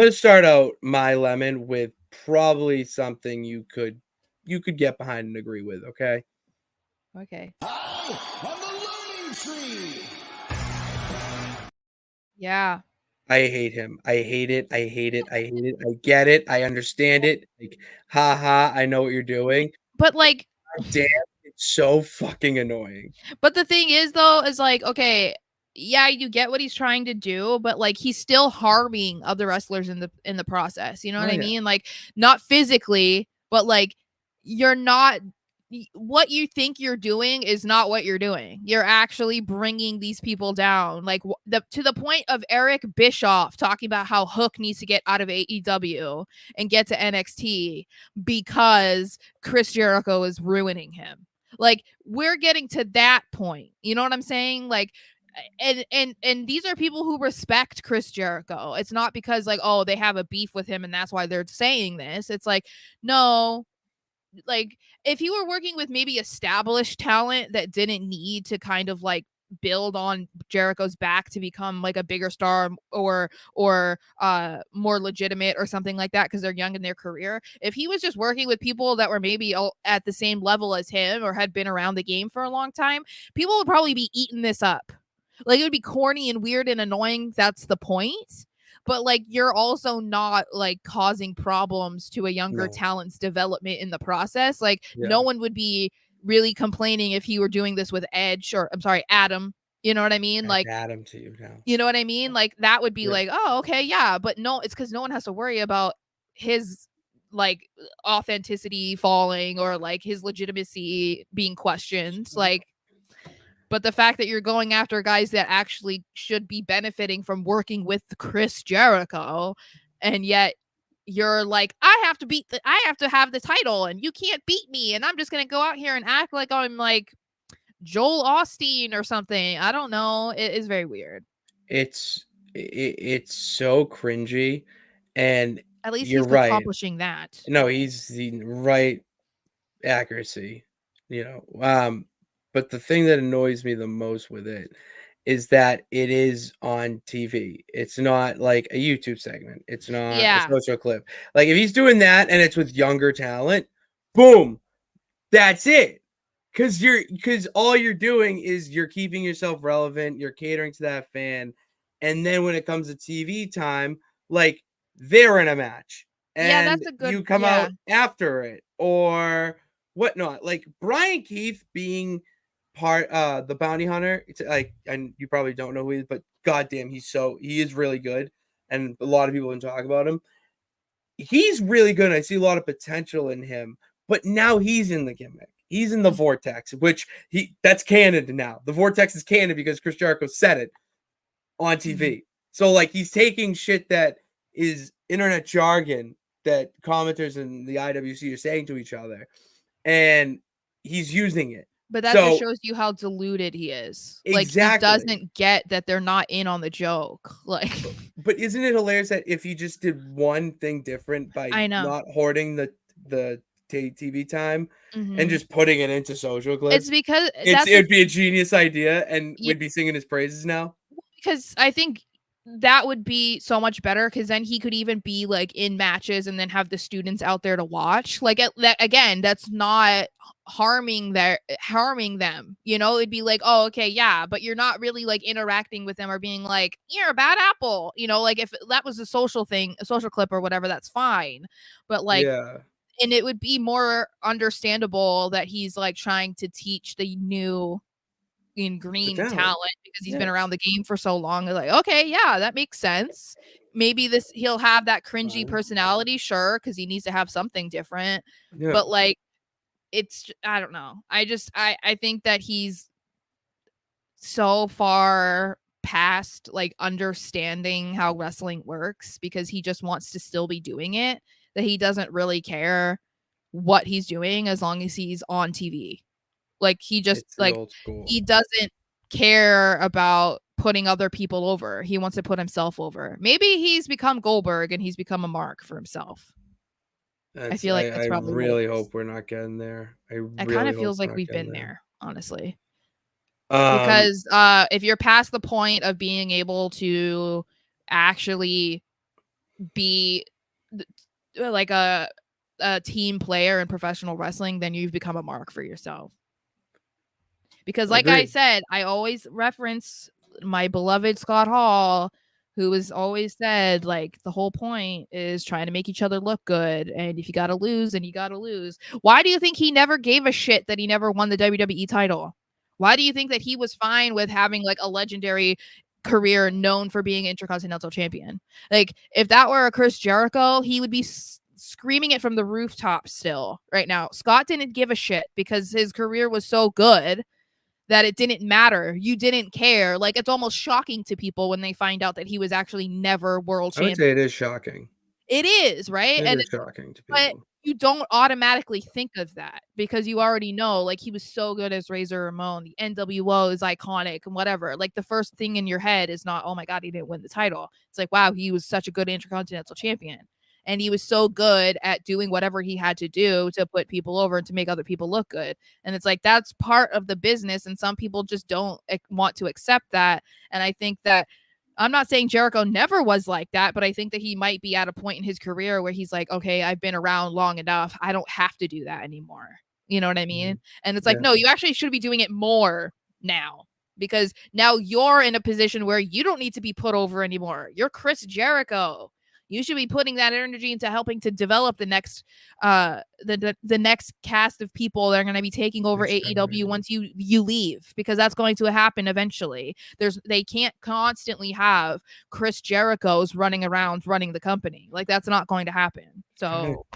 gonna start out my lemon with probably something you could get behind and agree with, okay? Okay. High on the learning tree. Yeah. I hate him. I hate it. I hate it. I hate it. I get it. I understand it. Like, ha, I know what you're doing. But like, God damn, it's so fucking annoying. but the thing is though, is like, okay, yeah, you get what he's trying to do, but like he's still harming other wrestlers in the process. You know what Oh, I yeah. mean? Like not physically, but like you're not what you think you're doing is not what you're doing. You're actually bringing these people down. Like to the point of Eric Bischoff talking about how Hook needs to get out of AEW and get to NXT because Chris Jericho is ruining him. Like we're getting to that point. You know what I'm saying? Like and these are people who respect Chris Jericho. It's not because like, oh, they have a beef with him and that's why they're saying this. It's like, no, like if you were working with maybe established talent that didn't need to kind of like build on Jericho's back to become like a bigger star or more legitimate or something like that because they're young in their career. If he was just working with people that were maybe at the same level as him or had been around the game for a long time, people would probably be eating this up. Like it would be corny and weird and annoying. That's the point. But like you're also not like causing problems to a younger No. talent's development in the process. Like Yeah. no one would be really complaining if he were doing this with Edge or I'm sorry, Adam. You know what I mean? Like Adam to you now. you know what I mean? Like that would be Yeah. like, oh, okay, yeah. But no, it's because no one has to worry about his like authenticity falling or like his legitimacy being questioned. Like but the fact that you're going after guys that actually should be benefiting from working with Chris Jericho, and yet you're like, I have to have the title, and you can't beat me, and I'm just gonna go out here and act like I'm like Joel Osteen or something. I don't know. It is very weird. It's so cringy, and At least you're he's right. accomplishing that. No, he's the right accuracy, you know. But the thing that annoys me the most with it is that it is on TV. It's not like a YouTube segment. It's not a Yeah. social clip. Like if he's doing that and it's with younger talent, boom, that's it. Because all you're doing is you're keeping yourself relevant, you're catering to that fan, and then when it comes to TV time, like they're in a match Yeah, and that's a good you come yeah. out after it or whatnot. Like Brian Keith being part the bounty hunter, it's like, and you probably don't know who he is, but goddamn, he is really good, and a lot of people can talk about him. He's really good. I see a lot of potential in him, but now he's in the gimmick. He's in the vortex, which that's canon now. The vortex is canon because Chris Jericho said it on TV. So like he's taking shit that is internet jargon that commenters in the IWC are saying to each other, and he's using it. But that just So shows you how deluded he is. Like he exactly. doesn't get that they're not in on the joke. Like But isn't it hilarious that if he just did one thing different by I know. not hoarding the TV time and Mhm. just putting it into social It's clips, because that's the it'd be a genius idea, and yeah, we'd be singing his praises now. because I think that would be so much better because then he could even be like in matches and then have the students out there to watch. Like that again, that's not harming them. You know, it'd be like, oh, okay, yeah, but you're not really like interacting with them or being like, you're a bad apple. You know, like if that was a social thing, a social clip or whatever, that's fine. But like Yeah, and it would be more understandable that he's like trying to teach the new in the green talent. talent because he's Yeah, been around the game for so long. They're like, okay, yeah, that makes sense. Maybe he'll have that cringy personality, sure, because he needs to have something different. yeah. But like, I don't know. I think that he's so far past like understanding how wrestling works because he just wants to still be doing it that he doesn't really care what he's doing as long as he's on TV. Like he just It's the like old school. he doesn't care about putting other people over. He wants to put himself over. Maybe he's become Goldberg and he's become a mark for himself. I feel like I that's probably what it really is. hope we're not getting there. I It kind really of hope feels we're like not we've getting been there. there, honestly. Um, Because if you're past the point of being able to actually be like a team player in professional wrestling, then you've become a mark for yourself. Because like I said, I always reference my beloved Scott Hall, who has always said, like, the whole point is trying to make each other look good. And if you got to lose, then you got to lose. Why do you think he never gave a shit that he never won the WWE title? Why do you think that he was fine with having like a legendary career known for being Intercontinental Champion? Like, if that were a Chris Jericho, he would be screaming it from the rooftops still right now. Scott didn't give a shit because his career was so good that it didn't matter. You didn't care. Like, it's almost shocking to people when they find out that he was actually never world I would champion. say it is shocking. It is, right? It And is shocking to but people. you don't automatically think of that because you already know, like, he was so good as Razor Ramon. The NWO is iconic and whatever. Like, the first thing in your head is not, oh my God, he didn't win the title. It's like, wow, he was such a good Intercontinental Champion. And he was so good at doing whatever he had to do to put people over and to make other people look good. And it's like, that's part of the business. And some people just don't want to accept that. And I think that I'm not saying Jericho never was like that, but I think that he might be at a point in his career where he's like, okay, I've been around long enough. I don't have to do that anymore. You know what I mean? And it's like, no, you actually should be doing it more now because now you're in a position where you don't need to be put over anymore. You're Chris Jericho. You should be putting that energy into helping to develop the next the next cast of people that are going to be taking over AEW once you leave, because that's going to happen eventually. They can't constantly have Chris Jericho's running around running the company. Like, that's not going to happen. So